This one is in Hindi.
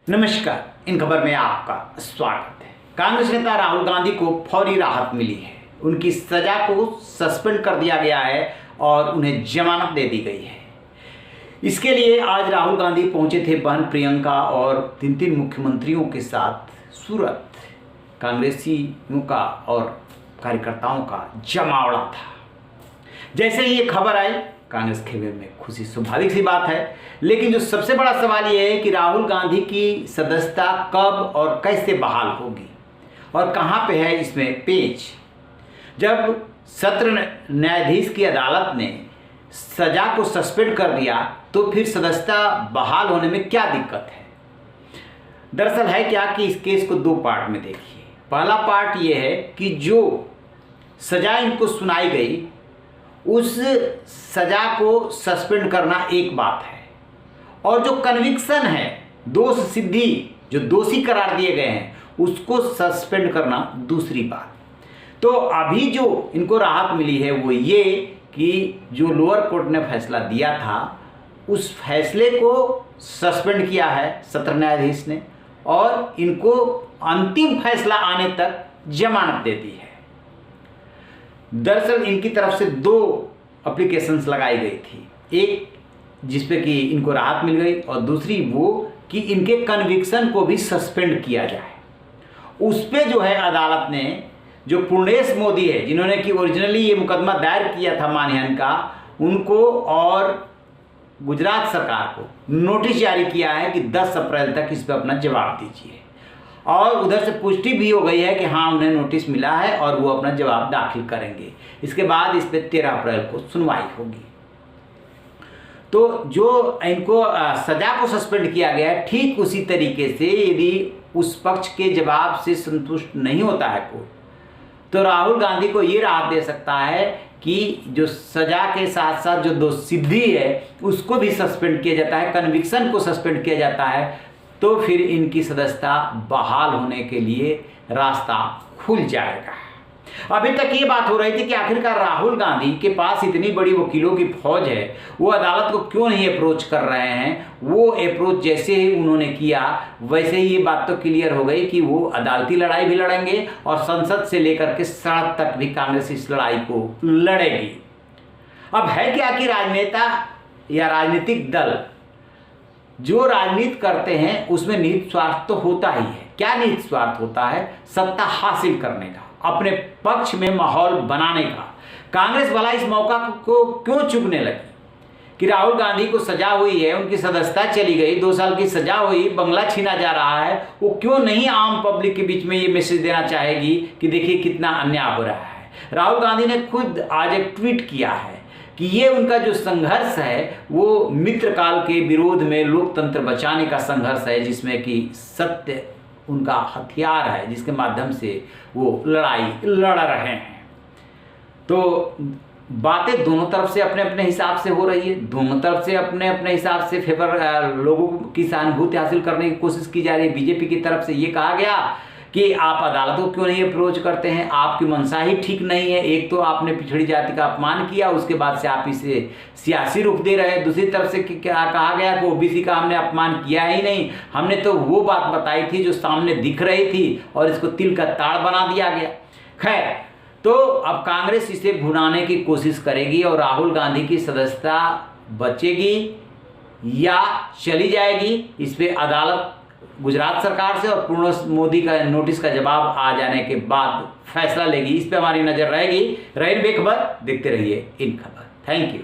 नमस्कार, इन खबर में आपका स्वागत है। कांग्रेस नेता राहुल गांधी को फौरी राहत मिली है। उनकी सजा को सस्पेंड कर दिया गया है और उन्हें जमानत दे दी गई है। इसके लिए आज राहुल गांधी पहुंचे थे। बहन प्रियंका और तीन मुख्यमंत्रियों के साथ सूरत। कांग्रेसियों का और कार्यकर्ताओं का जमावड़ा था। जैसे ही ये खबर आई, कांग्रेस खेमे में खुशी स्वाभाविक सी बात है। लेकिन जो सबसे बड़ा सवाल ये है कि राहुल गांधी की सदस्यता कब और कैसे बहाल होगी और कहां पे है इसमें पेच। जब सत्र न्यायाधीश की अदालत ने सजा को सस्पेंड कर दिया तो फिर सदस्यता बहाल होने में क्या दिक्कत है। दरअसल है क्या कि इस केस को दो पार्ट में देखिए। पहला पार्ट ये है कि जो सजा इनको सुनाई गई उस सजा को सस्पेंड करना एक बात है और जो कन्विक्शन है, दोष सिद्धि, जो दोषी करार दिए गए हैं उसको सस्पेंड करना दूसरी बात। तो अभी जो इनको राहत मिली है वो ये कि जो लोअर कोर्ट ने फैसला दिया था उस फैसले को सस्पेंड किया है सत्र न्यायाधीश ने और इनको अंतिम फैसला आने तक जमानत दे दी है। दरअसल इनकी तरफ से दो एप्लीकेशंस लगाई गई थी, एक जिसपे कि इनको राहत मिल गई और दूसरी वो कि इनके कन्विक्शन को भी सस्पेंड किया जाए। उस पे जो है अदालत ने, जो पूर्णेश मोदी है जिन्होंने कि ओरिजिनली ये मुकदमा दायर किया था मानहानि का, उनको और गुजरात सरकार को नोटिस जारी किया है कि 10 अप्रैल तक इस पर अपना जवाब दीजिए। और उधर से पुष्टि भी हो गई है कि हाँ उन्हें नोटिस मिला है और वो अपना जवाब दाखिल करेंगे। इसके बाद इस पर 13 अप्रैल को सुनवाई होगी। तो जो इनको सजा को सस्पेंड किया गया है, ठीक उसी तरीके से यदि उस पक्ष के जवाब से संतुष्ट नहीं होता है कोर्ट, तो राहुल गांधी को ये राहत दे सकता है कि जो सजा के साथ साथ जो दोष सिद्धि है उसको भी सस्पेंड किया जाता है, कन्विक्शन को सस्पेंड किया जाता है, तो फिर इनकी सदस्यता बहाल होने के लिए रास्ता खुल जाएगा। अभी तक ये बात हो रही थी कि आखिरकार राहुल गांधी के पास इतनी बड़ी वकीलों की फौज है, वो अदालत को क्यों नहीं अप्रोच कर रहे हैं। वो अप्रोच जैसे ही उन्होंने किया वैसे ही ये बात तो क्लियर हो गई कि वो अदालती लड़ाई भी लड़ेंगे और संसद से लेकर के सड़क तक भी कांग्रेस इस लड़ाई को लड़ेगी। अब है क्या कि राजनेता या राजनीतिक दल जो राजनीति करते हैं उसमें निहित स्वार्थ तो होता ही है। क्या निहित स्वार्थ होता है? सत्ता हासिल करने का, अपने पक्ष में माहौल बनाने का। कांग्रेस वाला इस मौका को क्यों चुगने लगी कि राहुल गांधी को सजा हुई है, उनकी सदस्यता चली गई, 2 साल की सजा हुई, बंगला छीना जा रहा है, वो क्यों नहीं आम पब्लिक के बीच में ये मैसेज देना चाहेगी कि देखिए कितना अन्याय हो रहा है। राहुल गांधी ने खुद आज एक ट्वीट किया है कि ये उनका जो संघर्ष है वो मित्रकाल के विरोध में लोकतंत्र बचाने का संघर्ष है, जिसमें कि सत्य उनका हथियार है, जिसके माध्यम से वो लड़ाई लड़ रहे हैं। तो बातें दोनों तरफ से अपने अपने हिसाब से हो रही है, दोनों तरफ से अपने अपने हिसाब से फेवर लोगों की सहानुभूति हासिल करने की कोशिश की जा रही है। बीजेपी की तरफ से ये कहा गया कि आप अदालत को क्यों नहीं अप्रोच करते हैं, आपकी मंशा ही ठीक नहीं है। एक तो आपने पिछड़ी जाति का अपमान किया, उसके बाद से आप इसे सियासी रुख दे रहे हैं। दूसरी तरफ से क्या कहा गया कि ओबीसी का हमने अपमान किया ही नहीं, हमने तो वो बात बताई थी जो सामने दिख रही थी और इसको तिल का ताड़ बना दिया गया। खैर, तो अब कांग्रेस इसे भुनाने की कोशिश करेगी और राहुल गांधी की सदस्यता बचेगी या चली जाएगी, इस पर अदालत गुजरात सरकार से और पूर्णेश मोदी का नोटिस का जवाब आ जाने के बाद फैसला लेगी। इस पे हमारी नजर रहेगी। रही बेखबर, देखते रहिए इन खबर। Thank you.